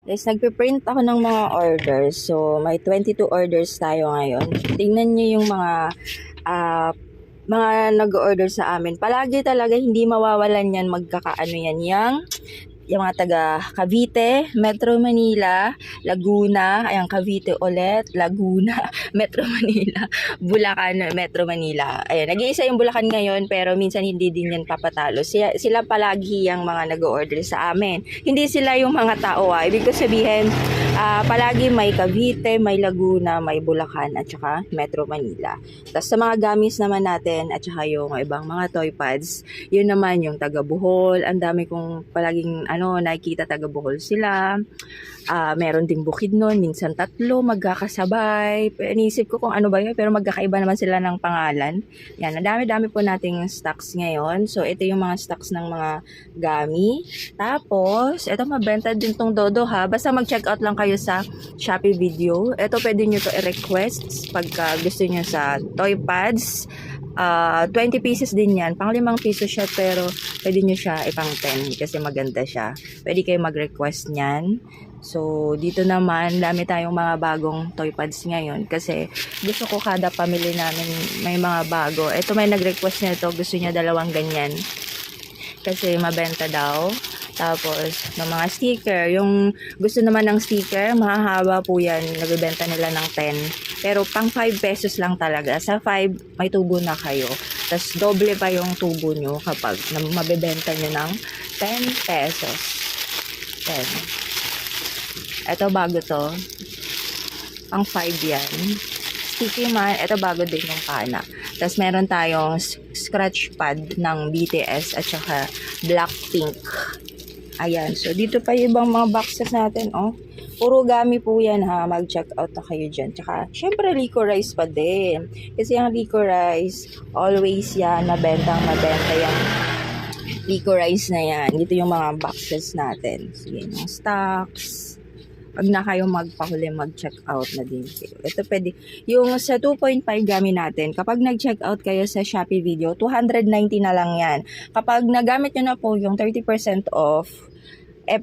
Guys, nagpe-print ako ng mga orders. So, may 22 orders tayo ngayon. Tingnan nyo yung mga nag-order sa amin. Palagi talaga hindi mawawalan yan, magkakaano yan, yung mga taga Cavite, Metro Manila, Laguna, ayan Cavite ulit, Laguna, Metro Manila, Bulacan, Metro Manila. Ayan, nag-iisa yung Bulacan ngayon pero minsan hindi din yan papatalo. Sila palagi yung mga nag-order sa amin. Hindi sila yung mga tao. Ibig ko sabihin, palagi may Cavite, may Laguna, may Bulacan at saka Metro Manila. Tapos sa mga gamis naman natin at saka yung ibang mga toy pads, yun naman yung taga Bohol. Ang dami kong palaging nakikita taga Bohol sila. Meron ding Bukidnon, minsan tatlo magkakasabay. Inisip ko kung ano ba yun, pero magkakaiba naman sila ng pangalan. Yan, ang dami-dami po nating stocks ngayon. So, ito yung mga stocks ng mga gami. Tapos, ito mabenta din tong Dodo ha. Basta mag-check out lang kayo sa Shopee video. Ito pwede nyo to i-request pagka gusto nyo sa toy pads. 20 pieces din yan. Pang 5 piso siya pero pwede nyo siya ipang 10 kasi maganda siya. Pwede kayo mag-request nyan. So, dito naman, dami tayong mga bagong toy pads ngayon kasi gusto ko kada pamilya namin may mga bago. Ito may nag-request nito, gusto niya 2 ganyan kasi mabenta daw. Tapos, ng mga sticker. Yung gusto naman ng sticker, mahahaba po yan. Nagbebenta nila ng 10. Pero pang 5 pesos lang talaga. Sa 5, may tubo na kayo. Tapos, doble pa yung tubo nyo kapag mabebenta nyo ng 10 pesos. 10. Ito bago to. Pang 5 yan. Sticky man, ito bago din yung pana. Tapos, meron tayong scratch pad ng BTS at saka Blackpink. Ayan, so dito pa yung ibang mga boxes natin, oh. Puro gami po yan ha, mag-check out na kayo dyan. Tsaka, syempre licorice pa din. Kasi yung licorice, always yan, mabenta yung licorice na yan. Dito yung mga boxes natin. Sige, yung stocks. Pag na kayo magpahuli, mag-check out na din kayo. Ito pwede, yung sa 2.5 gami natin, kapag nag-check out kayo sa Shopee video, 290 na lang yan. Kapag nagamit nyo na po yung 30% off,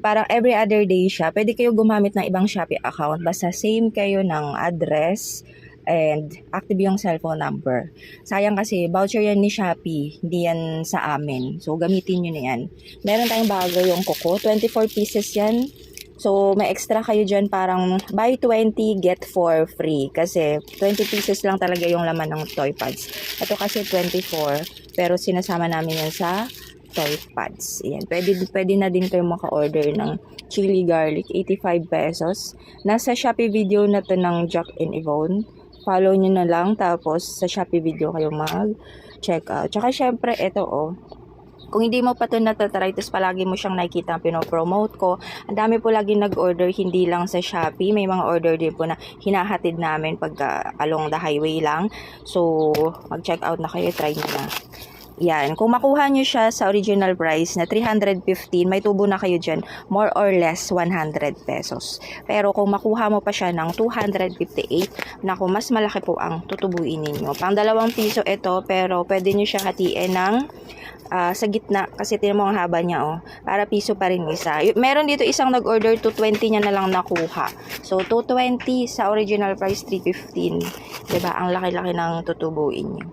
parang every other day siya, pwede kayo gumamit ng ibang Shopee account. Basta same kayo ng address and active yung cellphone number. Sayang kasi, voucher yan ni Shopee, hindi yan sa amin. So, gamitin nyo na yan. Meron tayong bago yung Coco, 24 pieces yan. So, may extra kayo dyan parang buy 20, get 4 free. Kasi 20 pieces lang talaga yung laman ng toy pads. Ito kasi 24, pero sinasama namin yan sa toy pads. Ayan. Pwede na din kayo maka-order ng chili garlic, 85 pesos. Nasa Shopee video na to ng Jack and Yvonne. Follow nyo na lang, tapos sa Shopee video kayo mag-check out. Tsaka syempre, ito kung hindi mo pa ito natatry, tapos palagi mo siyang nakikita ang pinopromote ko, ang dami po lagi nag-order, hindi lang sa Shopee. May mga order din po na hinahatid namin pagka along the highway lang. So, mag-check out na kayo, try nyo na. Yan. Kung makuha nyo siya sa original price na 315, may tubo na kayo dyan, more or less 100 pesos. Pero kung makuha mo pa siya ng 258, naku, mas malaki po ang tutubuin ninyo. Pang 2 piso ito, pero pwede nyo siya hatiin ng sa gitna, kasi tinan mo ang haba niya, para piso pa rin isa. Meron dito isang nag-order, 220 niya na lang nakuha. So, 220 sa original price, 315. Diba? Ang laki-laki ng tutubuin niyo.